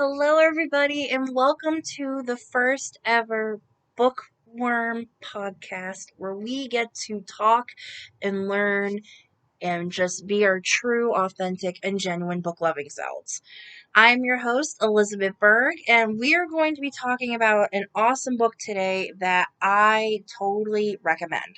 Hello, everybody, and welcome to the first ever Bookworm podcast where we get to talk and learn and just be our true, authentic, and genuine book loving selves. I'm your host, Elizabeth Berg, and we are going to be talking about an awesome book today that I totally recommend.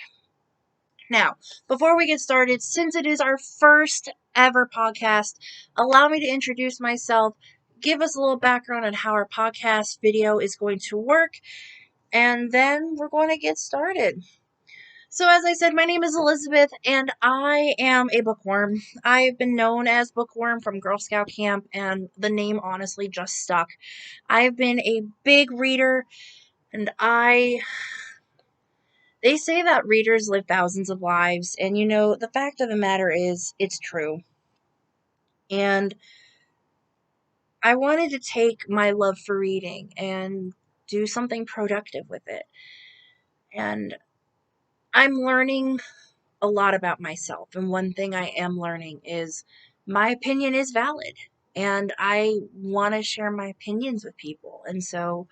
Now, before we get started, since it is our first ever podcast, allow me to introduce myself, give us a little background on how our podcast video is going to work, and then we're going to get started. So, as I said, my name is Elizabeth, and I am a bookworm. I've been known as Bookworm from Girl Scout camp, and the name honestly just stuck. I've been a big reader, and they say that readers live thousands of lives, and the fact of the matter is, it's true. And I wanted to take my love for reading and do something productive with it. And I'm learning a lot about myself. And one thing I am learning is my opinion is valid. And I want to share my opinions with people. And so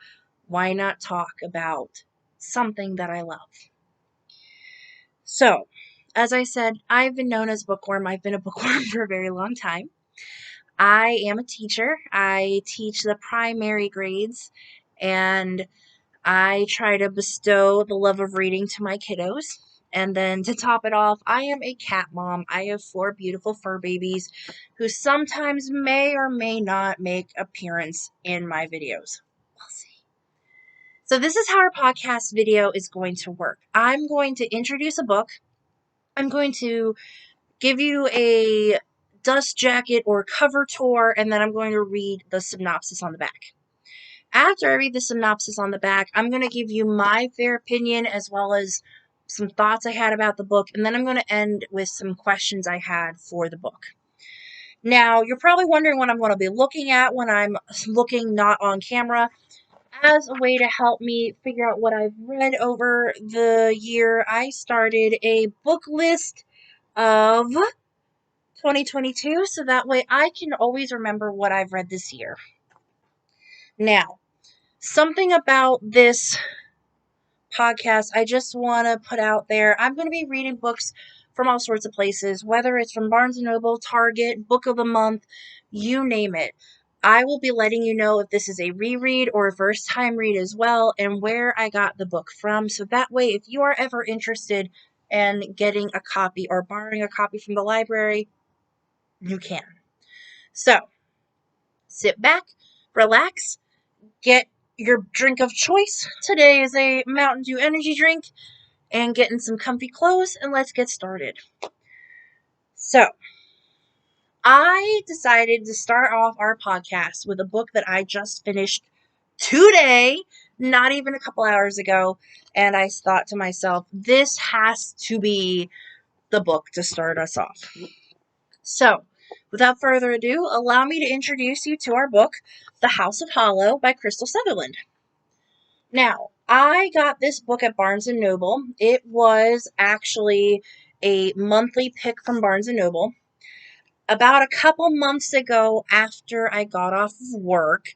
why not talk about something that I love? So, as I said, I've been known as Bookworm. I've been a bookworm for a very long time. I am a teacher. I teach the primary grades, and I try to bestow the love of reading to my kiddos. And then to top it off, I am a cat mom. I have 4 beautiful fur babies who sometimes may or may not make appearance in my videos. We'll see. So this is how our podcast video is going to work. I'm going to introduce a book. I'm going to give you a dust jacket or cover tour, and then I'm going to read the synopsis on the back. After I read the synopsis on the back, I'm going to give you my fair opinion as well as some thoughts I had about the book, and then I'm going to end with some questions I had for the book. Now, you're probably wondering what I'm going to be looking at when I'm looking not on camera. As a way to help me figure out what I've read over the year, I started a book list of 2022, so that way I can always remember what I've read this year. Now, something about this podcast I just want to put out there. I'm going to be reading books from all sorts of places, whether it's from Barnes & Noble, Target, Book of the Month, you name it. I will be letting you know if this is a reread or a first time read as well, and where I got the book from. So that way, if you are ever interested in getting a copy or borrowing a copy from the library, you can. So, sit back, relax, get your drink of choice. Today is a Mountain Dew energy drink, and get in some comfy clothes, and let's get started. So, I decided to start off our podcast with a book that I just finished today, not even a couple hours ago, and I thought to myself, this has to be the book to start us off. So, without further ado, allow me to introduce you to our book, The House of Hollow by Crystal Sutherland. Now, I got this book at Barnes & Noble. It was actually a monthly pick from Barnes & Noble. About a couple months ago, after I got off of work,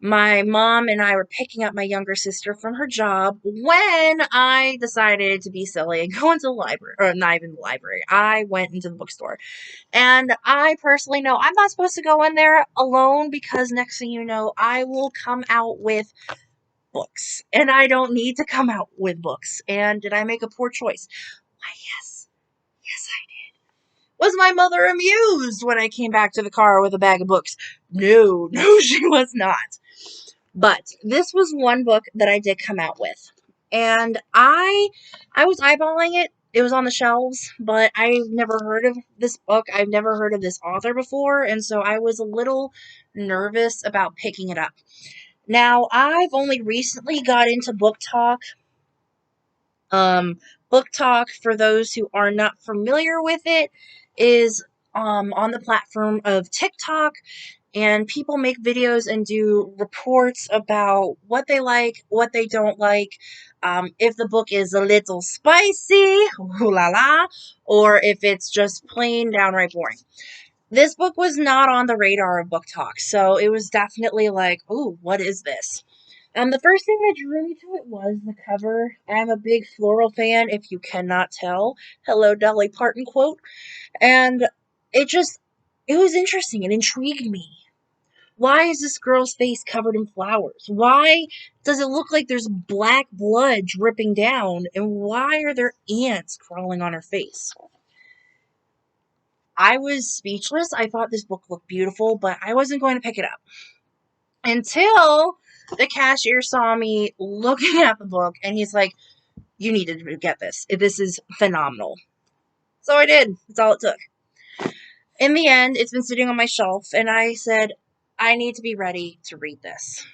my mom and I were picking up my younger sister from her job when I decided to be silly and go into the library, or not even the library. I went into the bookstore. And I personally know I'm not supposed to go in there alone because next thing you know, I will come out with books. And I don't need to come out with books. And did I make a poor choice? Why, yes. Yes, I did. Was my mother amused when I came back to the car with a bag of books? No, she was not. But this was one book that I did come out with. And I was eyeballing it. It was on the shelves, but I've never heard of this book. I've never heard of this author before, and so I was a little nervous about picking it up. Now, I've only recently got into Book Talk. Book Talk, for those who are not familiar with it, is on the platform of TikTok, and people make videos and do reports about what they like, what they don't like, if the book is a little spicy, ooh la la, or if it's just plain downright boring. This book was not on the radar of book talk, so it was definitely like, ooh, what is this? The first thing that drew me to it was the cover. I'm a big floral fan, if you cannot tell. Hello, Dolly Parton quote. And it just, it was interesting. It intrigued me. Why is this girl's face covered in flowers? Why does it look like there's black blood dripping down? And why are there ants crawling on her face? I was speechless. I thought this book looked beautiful, but I wasn't going to pick it up until the cashier saw me looking at the book, and he's like, you need to get this. This is phenomenal. So I did. That's all it took. In the end, it's been sitting on my shelf, and I said, I need to be ready to read this.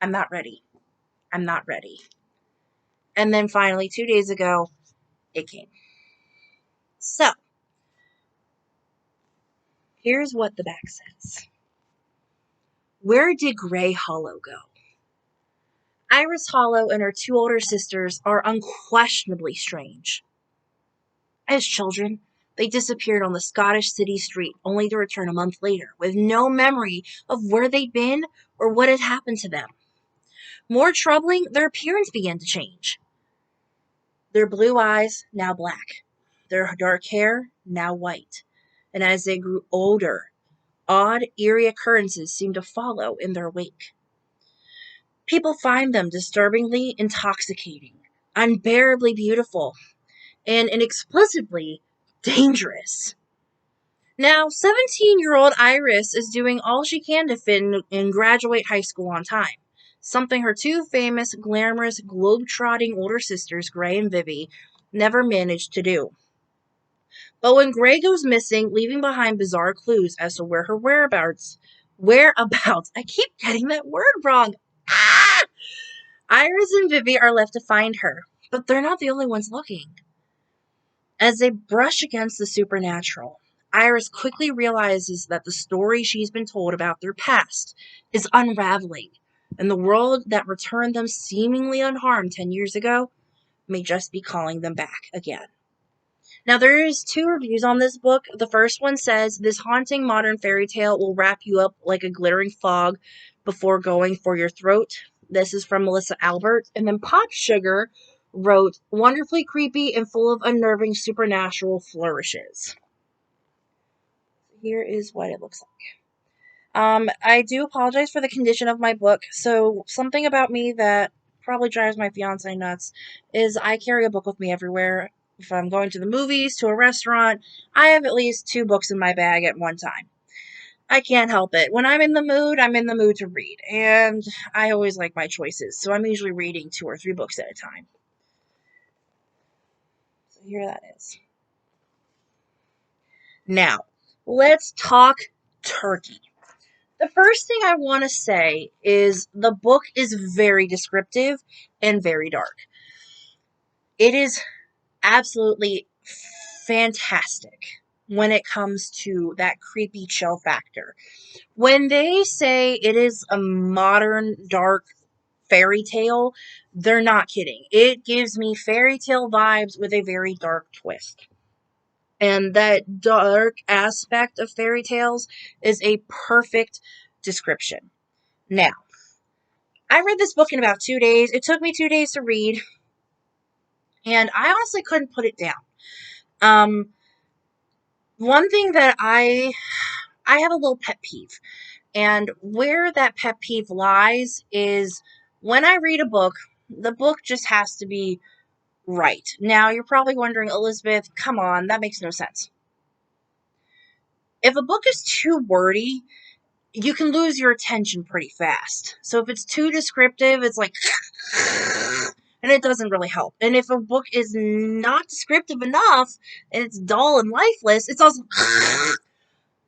I'm not ready. I'm not ready. And then finally, 2 days ago, it came. So, here's what the back says. Where did Gray Hollow go? Iris Hollow and her 2 older sisters are unquestionably strange. As children, they disappeared on the Scottish city street, only to return a month later, with no memory of where they'd been or what had happened to them. More troubling, their appearance began to change. Their blue eyes, now black. Their dark hair, now white. And as they grew older, odd, eerie occurrences seemed to follow in their wake. People find them disturbingly intoxicating, unbearably beautiful, and inexplicably dangerous. Now, 17-year-old Iris is doing all she can to fit in and graduate high school on time, something her 2 famous, glamorous, globe-trotting older sisters, Gray and Vivi, never managed to do. But when Gray goes missing, leaving behind bizarre clues as to where her whereabouts, I keep getting that word wrong. Ah! Iris and Vivi are left to find her, but they're not the only ones looking. As they brush against the supernatural, Iris quickly realizes that the story she's been told about their past is unraveling, and the world that returned them seemingly unharmed 10 years ago may just be calling them back again. Now, there is 2 reviews on this book. The first one says, this haunting modern fairy tale will wrap you up like a glittering fog before going for your throat. This is from Melissa Albert. And then Pop Sugar wrote, wonderfully creepy and full of unnerving supernatural flourishes. Here is what it looks like. I do apologize for the condition of my book. So something about me that probably drives my fiance nuts is I carry a book with me everywhere. If I'm going to the movies, to a restaurant, I have at least 2 books in my bag at one time. I can't help it. When I'm in the mood to read. And I always like my choices. So I'm usually reading 2 or 3 books at a time. So here that is. Now, let's talk turkey. The first thing I want to say is the book is very descriptive and very dark. It is absolutely fantastic when it comes to that creepy chill factor. When they say it is a modern dark fairy tale, they're not kidding. It gives me fairy tale vibes with a very dark twist. And that dark aspect of fairy tales is a perfect description. Now, I read this book in about 2 days. It took me 2 days to read, and I honestly couldn't put it down. One thing that I have a little pet peeve, and where that pet peeve lies is when I read a book, the book just has to be right. Now, you're probably wondering, Elizabeth, come on, that makes no sense. If a book is too wordy, you can lose your attention pretty fast. So if it's too descriptive, it's like, and it doesn't really help. And if a book is not descriptive enough and it's dull and lifeless, it's also.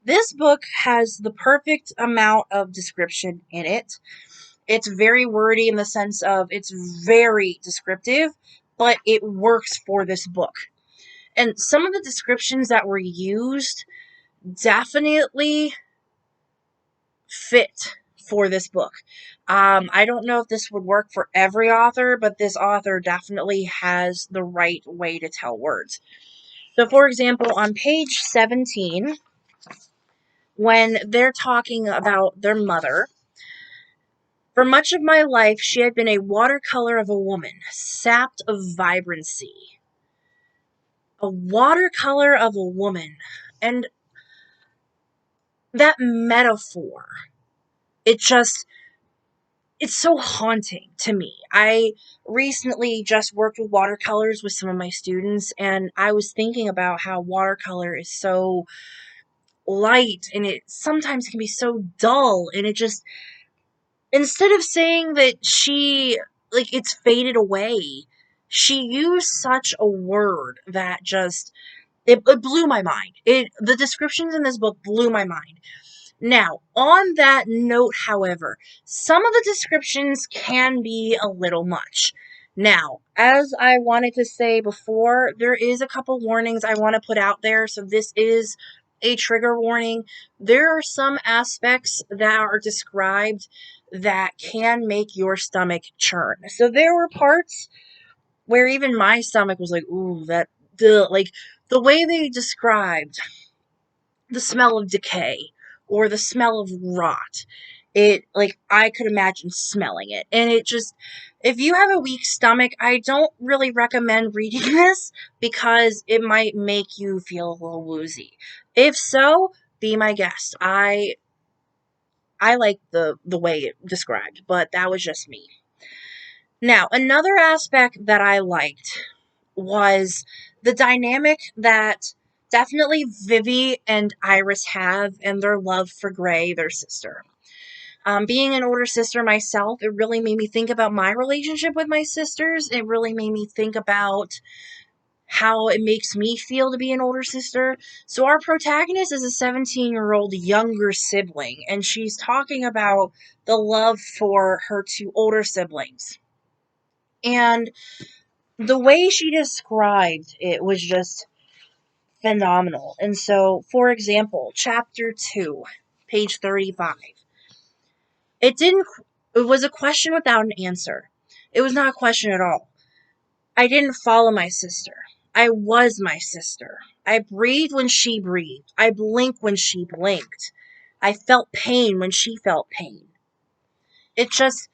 This book has the perfect amount of description in it. It's very wordy in the sense of it's very descriptive, but it works for this book. And some of the descriptions that were used definitely fit for this book. I don't know if this would work for every author, but this author definitely has the right way to tell words. So, for example, on page 17, when they're talking about their mother. For much of my life, she had been a watercolor of a woman, sapped of vibrancy. A watercolor of a woman. And that metaphor, it just, it's so haunting to me. I recently just worked with watercolors with some of my students, and I was thinking about how watercolor is so light and it sometimes can be so dull, and it just, instead of saying that she, like, it's faded away, she used such a word that just, it blew my mind. The descriptions in this book blew my mind. Now, on that note, however, some of the descriptions can be a little much. Now, as I wanted to say before, there is a couple warnings I want to put out there, so this is a trigger warning. There are some aspects that are described that can make your stomach churn. So there were parts where even my stomach was like, ooh, that, duh. Like, the way they described the smell of decay or the smell of rot. It, like, I could imagine smelling it. And it just, if you have a weak stomach, I don't really recommend reading this because it might make you feel a little woozy. If so, be my guest. I like the way it described, but that was just me. Now, another aspect that I liked was the dynamic that definitely Vivi and Iris have and their love for Gray, their sister. Being an older sister myself, it really made me think about my relationship with my sisters. It really made me think about how it makes me feel to be an older sister. So, our protagonist is a 17-year-old younger sibling, and she's talking about the love for her two older siblings. And the way she described it was just phenomenal. And so, for example, chapter 2, page 35. It didn't it was a question without an answer. It was not a question at all. I didn't follow my sister. I was my sister. I breathed when she breathed. I blinked when she blinked. I felt pain when she felt pain. It just,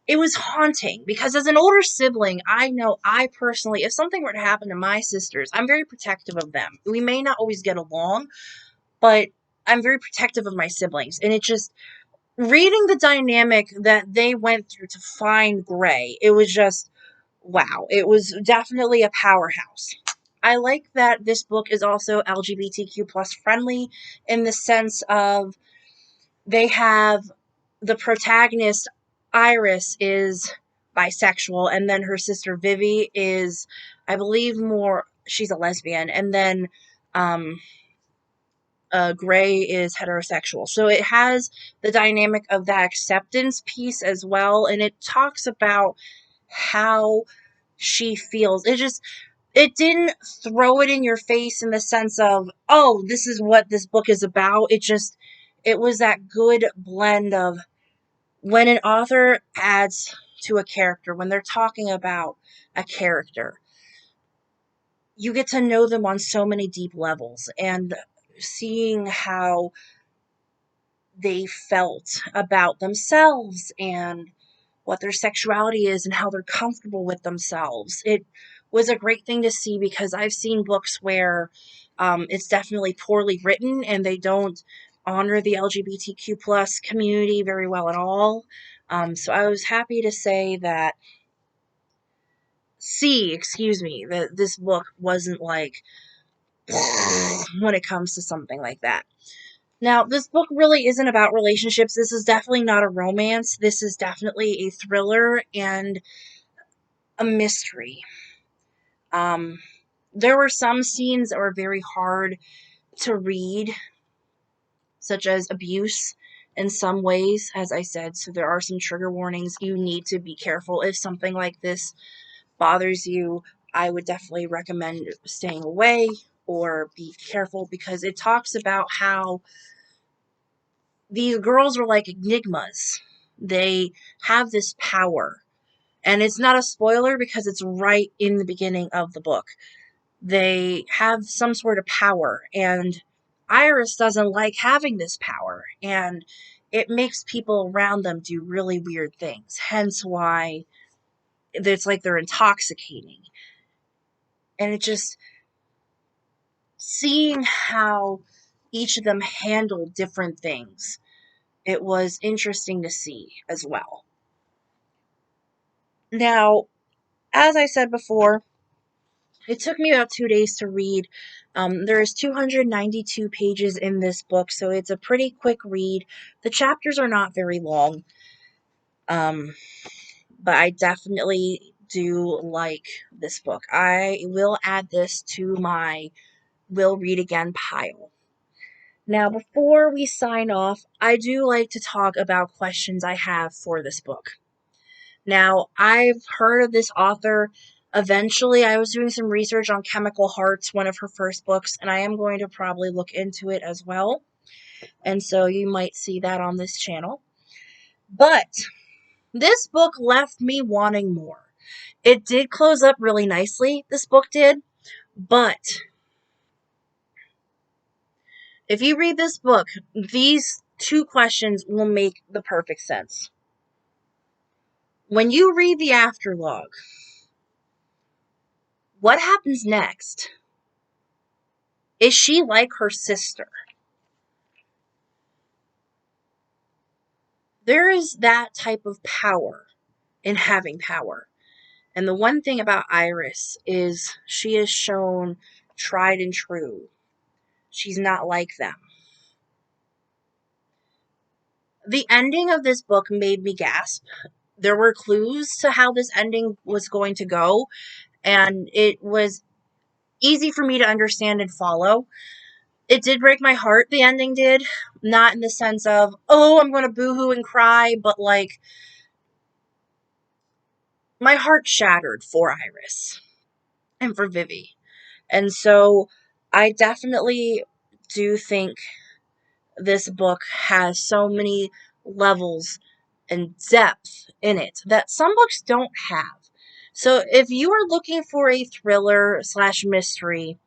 it was haunting because as an older sibling, I know I personally, if something were to happen to my sisters, I'm very protective of them. We may not always get along, but I'm very protective of my siblings. And it just, reading the dynamic that they went through to find Gray, it was just, wow. It was definitely a powerhouse. I like that this book is also LGBTQ plus friendly in the sense of they have the protagonist Iris is bisexual, and then her sister Vivi is, I believe, more, she's a lesbian, and then um Gray is heterosexual. So it has the dynamic of that acceptance piece as well, and it talks about how she feels. It didn't throw it in your face in the sense of, oh, this is what this book is about. It was that good blend of when an author adds to a character, when they're talking about a character, you get to know them on so many deep levels, and seeing how they felt about themselves and what their sexuality is and how they're comfortable with themselves. It was a great thing to see because I've seen books where it's definitely poorly written and they don't honor the LGBTQ plus community very well at all. So I was happy to say that that this book wasn't like when it comes to something like that. Now, this book really isn't about relationships. This is definitely not a romance. This is definitely a thriller and a mystery. Um, there were some scenes that were very hard to read, such as abuse in some ways, as I said. So there are some trigger warnings. You need to be careful. If something like this bothers you, I would definitely recommend staying away or be careful because it talks about how these girls are like enigmas. They have this power. And it's not a spoiler because it's right in the beginning of the book. They have some sort of power, and Iris doesn't like having this power, and it makes people around them do really weird things. Hence why it's like they're intoxicating. And it just, seeing how each of them handled different things, it was interesting to see as well. Now, as I said before, it took me about 2 days to read. There's 292 pages in this book, so it's a pretty quick read. The chapters are not very long, um, but I definitely do like this book. I will add this to my will read again pile. Now, before we sign off, I do like to talk about questions I have for this book. Now, I've heard of this author. Eventually, I was doing some research on Chemical Hearts, one of her first books, and I am going to probably look into it as well. And so you might see that on this channel. But this book left me wanting more. It did close up really nicely, this book did, but if you read this book, these two questions will make the perfect sense. When you read the afterlog, what happens next? Is she like her sister? There is that type of power in having power. And the one thing about Iris is she is shown tried and true. She's not like them. The ending of this book made me gasp. There were clues to how this ending was going to go, and it was easy for me to understand and follow. It did break my heart, the ending did. Not in the sense of, oh, I'm going to boohoo and cry, but like, my heart shattered for Iris and for Vivi. And so I definitely do think this book has so many levels and depth in it that some books don't have. So if you are looking for a thriller slash mystery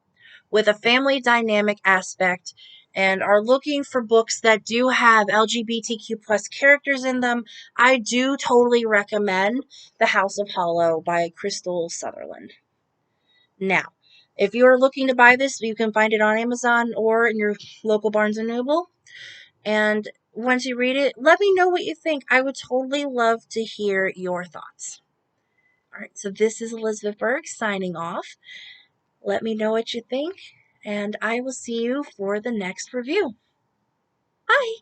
with a family dynamic aspect and are looking for books that do have LGBTQ plus characters in them, I do totally recommend The House of Hollow by Crystal Sutherland. Now, if you are looking to buy this, you can find it on Amazon or in your local Barnes & Noble. And once you read it, let me know what you think. I would totally love to hear your thoughts. All right, so this is Elizabeth Berg signing off. Let me know what you think, and I will see you for the next review. Bye!